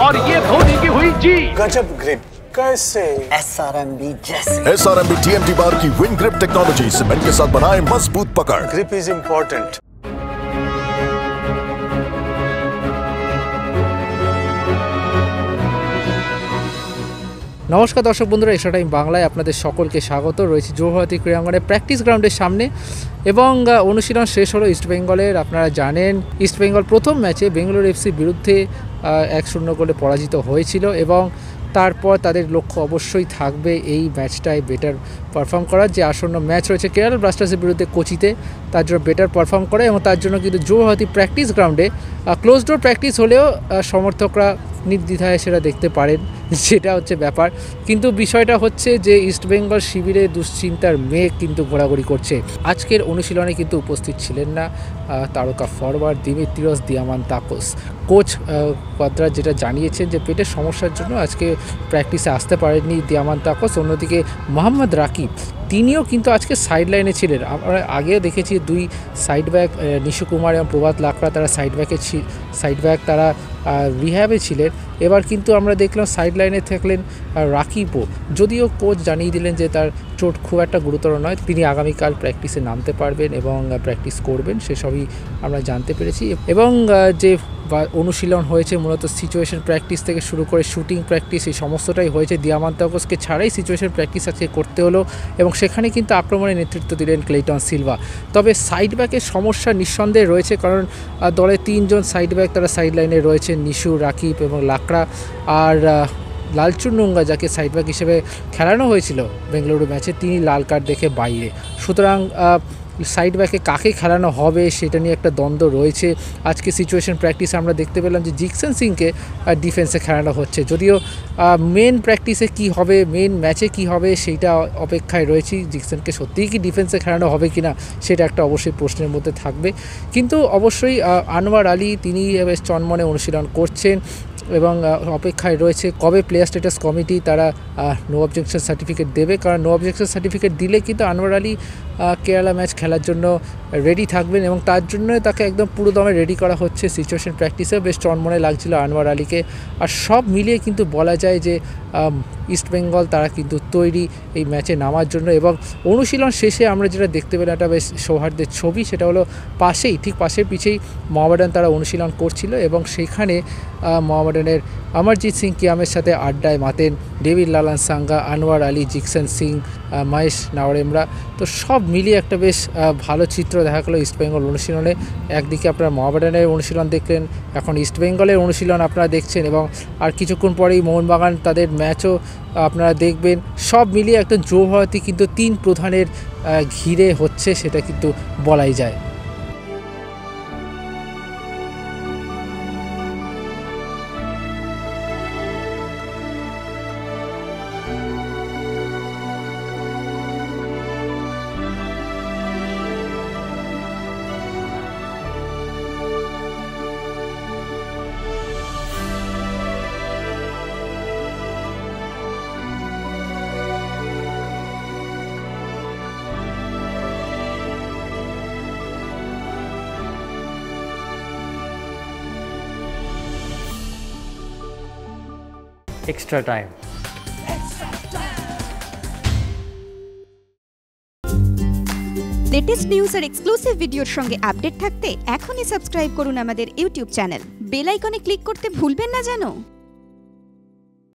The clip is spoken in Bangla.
और ये धोनी की हुई जी। गजब ग्रिप कैसे SRMB जैसे। SRMB TMT बार की विन ग्रिप टेक्नोलॉजी सीमेंट के साथ बनाए मजबूत पकड़। Grip is important. নমস্কার দর্শক বন্ধুরা, এশিয়া টাইম বাংলায় আপনাদের সকলকে স্বাগত। রয়েছে যুবভারতী ক্রীড়াঙ্গনে প্র্যাকটিস গ্রাউন্ডের সামনে এবং অনুশীলন শেষ হলো ইস্টবেঙ্গলের। আপনারা জানেন ইস্টবেঙ্গল প্রথম ম্যাচে বেঙ্গালুরু এফসির বিরুদ্ধে 1-0 গোলে পরাজিত হয়েছিল এবং তারপর তাদের লক্ষ্য অবশ্যই থাকবে এই ম্যাচটায় বেটার পারফর্ম করার। যে আসন্ন ম্যাচ রয়েছে কেরালা ব্লাস্টার্সের বিরুদ্ধে কোচিতে, তার জন্য বেটার পারফর্ম করে এবং তার জন্য কিন্তু যুবভারতী প্র্যাকটিস গ্রাউন্ডে ক্লোজ ডোর প্র্যাকটিস হলেও সমর্থকরা নির্দ্বিধায় সেটা দেখতে পারেন, যেটা হচ্ছে ব্যাপার। কিন্তু বিষয়টা হচ্ছে যে ইস্টবেঙ্গল শিবিরে দুশ্চিন্তার মেঘ কিন্তু ঘোরাঘুরি করছে। আজকের অনুশীলনে কিন্তু উপস্থিত ছিলেন না তারকা ফরওয়ার্ড দিমিত্রিয়স দিয়ামান্তাকোস। কোচ কদ্রা যেটা জানিয়েছেন যে পেটের সমস্যার জন্য আজকে প্র্যাকটিসে আসতে পারেননি দিয়ামান্তাকোস। অন্যদিকে মোহাম্মদ রাকিব তিনিও কিন্তু আজকে সাইড লাইনে ছিলেন। আমরা আগেও দেখেছি দুই সাইড ব্যাক নিশু কুমার এবং প্রভাত লাকড়া তারা সাইড ব্যাক তারা রিহ্যাবে ছিলেন। এবার কিন্তু আমরা দেখলাম সাইড লাইনে থাকলেন রাকিবও, যদিও কোচ জানিয়ে দিলেন যে তার চোট খুব একটা গুরুতর নয়, তিনি আগামীকাল প্র্যাকটিসে নামতে পারবেন এবং প্র্যাকটিস করবেন, সেসবই আমরা জানতে পেরেছি। এবং যে অনুশীলন হয়েছে মূলত সিচুয়েশন প্র্যাকটিস থেকে শুরু করে শুটিং প্র্যাকটিস, এই সমস্তটাই হয়েছে। দিয়ামান্তাকোসকে ছাড়াই সিচুয়েশন প্র্যাকটিস আজকে করতে হলো এবং সেখানে কিন্তু আক্রমণে নেতৃত্ব দিলেন ক্লেটন সিলভা। তবে সাইড ব্যাকের সমস্যা নিঃসন্দেহে রয়েছে, কারণ দলে 3 জন সাইড ব্যাক তারা সাইড লাইনে রয়েছেন, নিশু, রাকিব এবং লাকড়া। আর লালচুনুঙ্গা যাকে সাইড ব্যাক হিসেবে খেলানো হয়েছিল বেঙ্গালুরু ম্যাচে, তিনি লাল কার্ড দেখে বাইরে। সুতরাং সাইড ব্যাকে কাকে খেলানো হবে সেটা নিয়ে একটা দ্বন্দ্ব রয়েছে। আজকে সিচুয়েশন প্র্যাকটিসে আমরা দেখতে পেলাম যে জিকসন সিংকে ডিফেন্সে খেলানো হচ্ছে, যদিও মেন প্র্যাকটিসে কি হবে, মেন ম্যাচে কি হবে সেইটা অপেক্ষায় রয়েছি। জিকসনকে সত্যিই কি ডিফেন্সে খেলানো হবে কি না সেটা একটা অবশ্যই প্রশ্নের মধ্যে থাকবে। কিন্তু অবশ্যই আনোয়ার আলী তিনি বেশ চনমনে অনুশীলন করছেন এবং অপেক্ষায় রয়েছে কবে প্লেয়ার স্ট্যাটাস কমিটি তারা নো অবজেকশন সার্টিফিকেট দেবে, কারণ নো অবজেকশন সার্টিফিকেট দিলে কিন্তু আনোয়ার আলী কেরালা ম্যাচ খেলার জন্য রেডি থাকবেন এবং তার জন্য তাকে একদম পুরো দমে রেডি করা হচ্ছে। সিচুয়েশন প্র্যাকটিসেও বেশ চনমনে লাগছিল আনোয়ার আলীকে। আর সব মিলিয়ে কিন্তু বলা যায় যে ইস্টবেঙ্গল তারা কিন্তু তৈরি এই ম্যাচে নামার জন্য। এবং অনুশীলন শেষে আমরা যেটা দেখতে পেলাম একটা বেশ সৌহার্দ্যের ছবি, সেটা হলো ঠিক পাশের পিছেই মোহামেডান তারা অনুশীলন করছিল এবং সেখানে মোহামেডানের অমরজিৎ সিং কিয়ামের সাথে আড্ডায় মাতেন ডেভিড লালান সাঙ্গা, আনোয়ার আলী, জিকসন সিং, মহেশ নাওরেমরা। তো সব মিলিয়ে একটা বেশ ভালো চিত্র দেখা গেলো ইস্টবেঙ্গল অনুশীলনে। একদিকে আপনারা মোহামেডানের অনুশীলন দেখলেন, এখন ইস্টবেঙ্গলের অনুশীলন আপনারা দেখছেন এবং আর কিছুক্ষণ পরেই মোহনবাগান তাদের ম্যাচও আপনারা দেখবেন। সব মিলিয়ে একটা যুবভারতী কিন্তু 3 প্রধানের ঘিরে হচ্ছে, সেটা কিন্তু বলাই যায়। Extra time. লেটেস্ট নিউজ আর এক্সক্লুসিভ ভিডিওর সঙ্গে আপডেট থাকতে এখনই সাবস্ক্রাইব করুন আমাদের ইউটিউব চ্যানেল। বেল আইকনে ক্লিক করতে ভুলবেন না যেন।